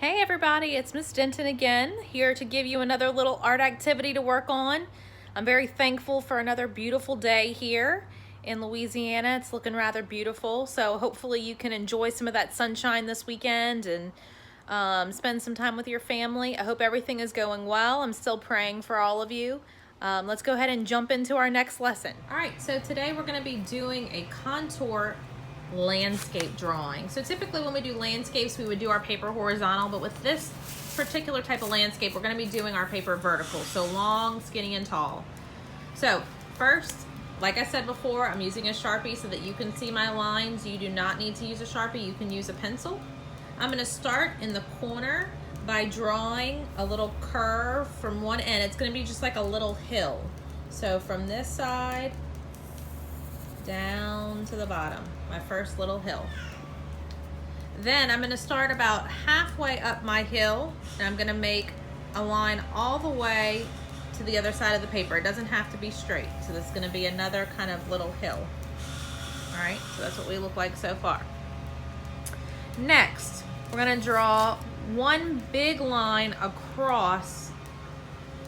Hey everybody, it's Miss Denton again, here to give you another little art activity to work on. I'm very thankful for another beautiful day here in Louisiana. It's looking rather beautiful, so hopefully you can enjoy some of that sunshine this weekend and spend some time with your family. I hope everything is going well. I'm still praying for all of you. Let's go ahead and jump into our next lesson. All right, so today we're going to be doing a contour landscape drawing. So typically when we do landscapes, we would do our paper horizontal, but with this particular type of landscape, we're going to be doing our paper vertical, so long, skinny, and tall. So first, like I said before, I'm using a Sharpie so that you can see my lines. You do not need to use a Sharpie, you can use a pencil. I'm going to start in the corner by drawing a little curve from one end. It's going to be just like a little hill. So from this side down to the bottom, my first little hill. Then I'm going to start about halfway up my hill, and I'm going to make a line all the way to the other side of the paper. It doesn't have to be straight, so this is going to be another kind of little hill. All right, so that's what we look like so far. Next, we're going to draw one big line across.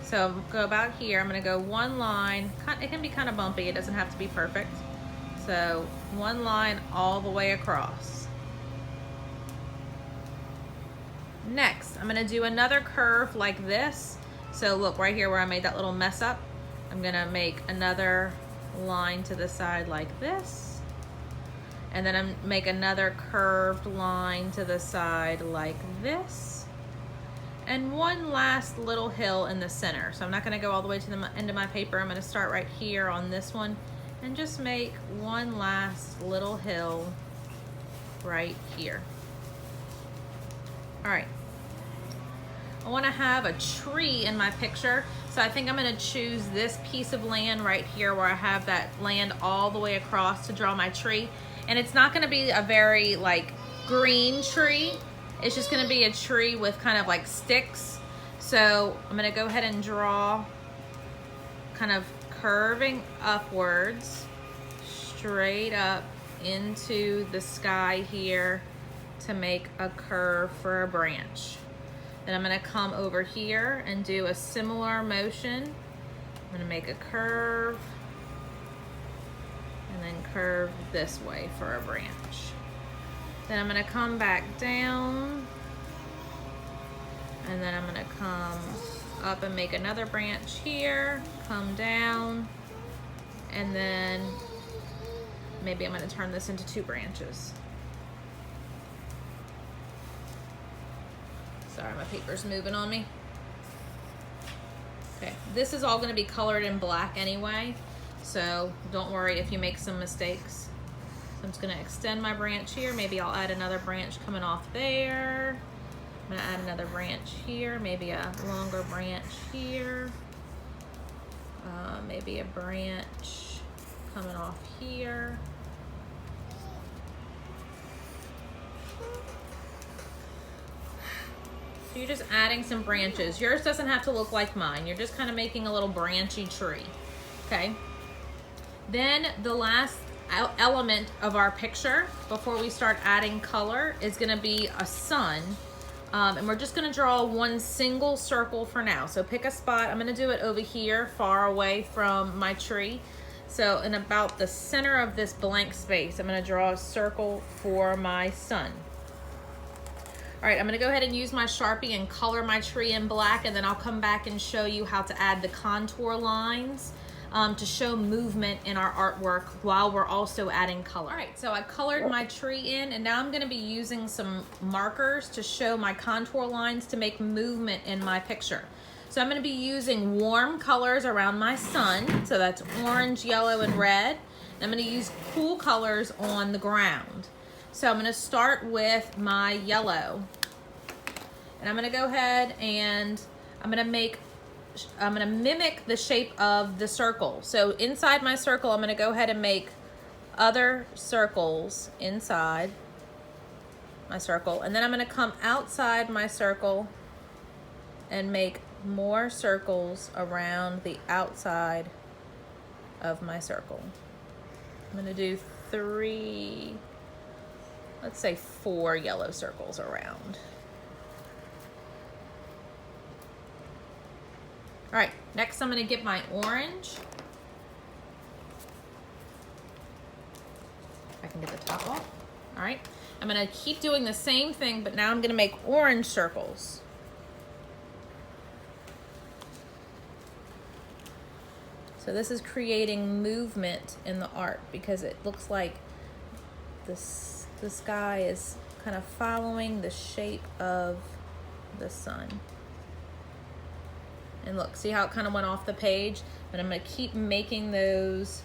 So go about here. I'm going to go one line. It can be kind of bumpy. It doesn't have to be perfect. So one line all the way across. Next, I'm going to do another curve like this. So look right here where I made that little mess up. I'm going to make another line to the side like this. And then I'm make another curved line to the side like this. And one last little hill in the center. So I'm not going to go all the way to the end of my paper. I'm going to start right here on this one and just make one last little hill right here. All right. I want to have a tree in my picture, so I think I'm going to choose this piece of land right here where I have that land all the way across to draw my tree. And it's not going to be a very like green tree. It's just going to be a tree with kind of like sticks. So I'm going to go ahead and draw kind of curving upwards straight up into the sky here to make a curve for a branch. Then I'm going to come over here and do a similar motion. I'm going to make a curve and then curve this way for a branch. Then I'm going to come back down, and then I'm going to come up and make another branch here, come down, and then maybe I'm going to turn this into two branches. Sorry, my paper's moving on me. Okay, this is all going to be colored in black anyway, so don't worry if you make some mistakes. So I'm just going to extend my branch here. Maybe I'll add another branch coming off there. I'm going to add another branch here, maybe a longer branch here. Maybe a branch coming off here. So you're just adding some branches. Yours doesn't have to look like mine. You're just kind of making a little branchy tree, okay? Then the last element of our picture before we start adding color is gonna be a sun. And we're just gonna draw one single circle for now. So pick a spot. I'm gonna do it over here, far away from my tree. So in about the center of this blank space, I'm gonna draw a circle for my sun. All right, I'm gonna go ahead and use my Sharpie and color my tree in black, and then I'll come back and show you how to add the contour lines to show movement in our artwork while we're also adding color. All right, so I colored my tree in, and now I'm gonna be using some markers to show my contour lines to make movement in my picture. So I'm gonna be using warm colors around my sun, so that's orange, yellow, and red. And I'm gonna use cool colors on the ground. So I'm gonna start with my yellow. And I'm gonna go ahead and I'm gonna mimic the shape of the circle. So inside my circle, I'm gonna go ahead and make other circles inside my circle. And then I'm gonna come outside my circle and make more circles around the outside of my circle. I'm gonna do let's say 4 yellow circles around. All right, next I'm gonna get my orange. I can get the top off. All right, I'm gonna keep doing the same thing, but now I'm gonna make orange circles. So this is creating movement in the art because it looks like the sky is kind of following the shape of the sun. And look, see how it kind of went off the page? But I'm gonna keep making those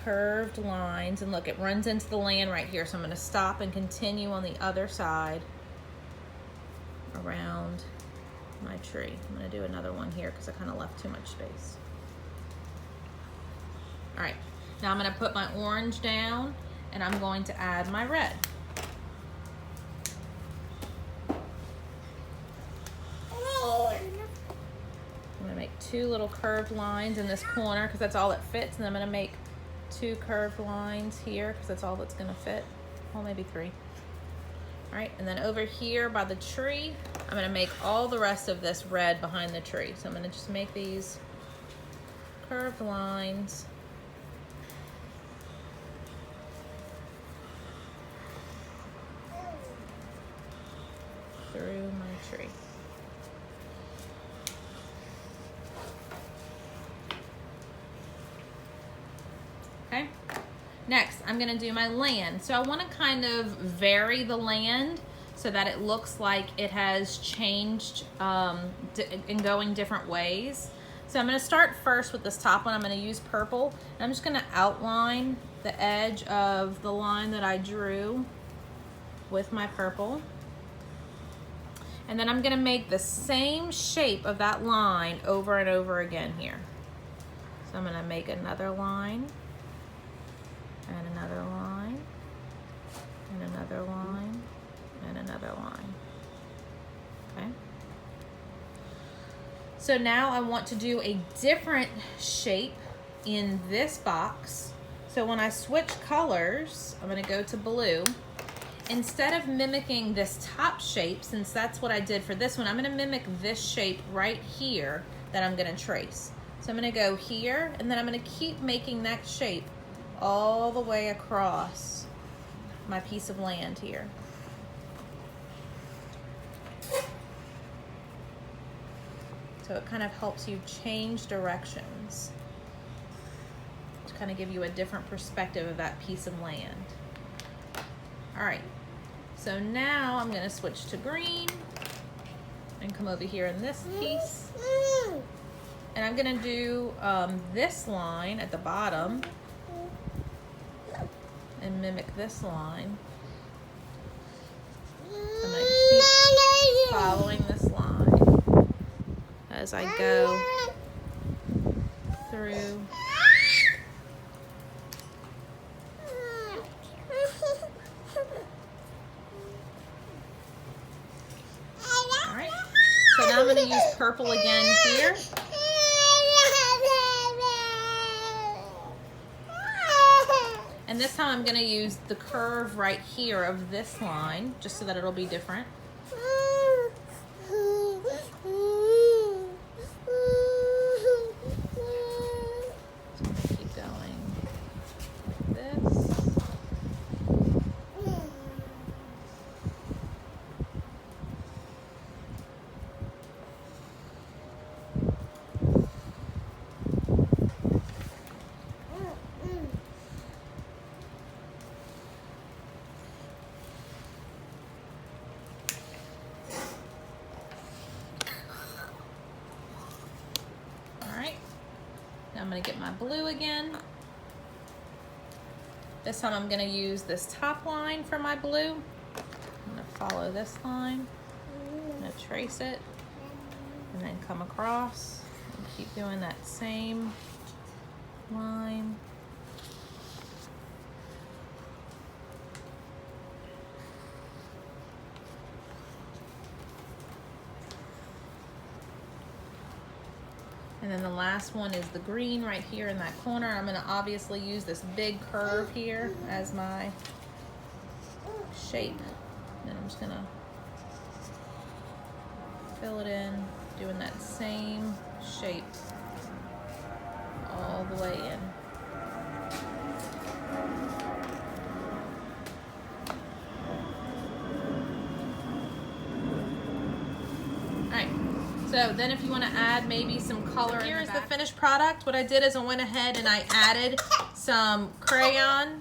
curved lines, and look, it runs into the land right here, so I'm going to stop and continue on the other side around my tree. I'm going to do another one here because I kind of left too much space. All right, now I'm going to put my orange down and I'm going to add my red. I'm going to make two little curved lines in this corner because that's all that fits, and I'm going to make two curved lines here because that's all that's going to fit. Well, maybe three. All right, and then over here by the tree, I'm going to make all the rest of this red behind the tree. So I'm going to just make these curved lines. Through my tree. Okay, next I'm gonna do my land. So I wanna kind of vary the land so that it looks like it has changed in going different ways. So I'm gonna start first with this top one. I'm gonna use purple. And I'm just gonna outline the edge of the line that I drew with my purple. And then I'm gonna make the same shape of that line over and over again here. So I'm gonna make another line, and another line, and another line, and another line. Okay. So now I want to do a different shape in this box. So when I switch colors, I'm gonna go to blue. Instead of mimicking this top shape, since that's what I did for this one, I'm gonna mimic this shape right here that I'm gonna trace. So I'm gonna go here, and then I'm gonna keep making that shape all the way across my piece of land here. So it kind of helps you change directions to kind of give you a different perspective of that piece of land. All right, so now I'm gonna switch to green and come over here in this piece. And I'm gonna do this line at the bottom and mimic this line. I'm gonna keep following this line as I go through. All right, so now I'm gonna use purple again here. And this time I'm gonna use the curve right here of this line, just so that it'll be different. So I'm gonna keep going like this. I'm gonna get my blue again. This time I'm gonna use this top line for my blue. I'm gonna follow this line. I'm gonna trace it and then come across and keep doing that same line. And then the last one is the green right here in that corner. I'm gonna obviously use this big curve here as my shape. And I'm just gonna fill it in doing that same shape all the way in. Alright, so then if you want to add maybe some color, here's the finished product. What I did is I went ahead and I added some crayon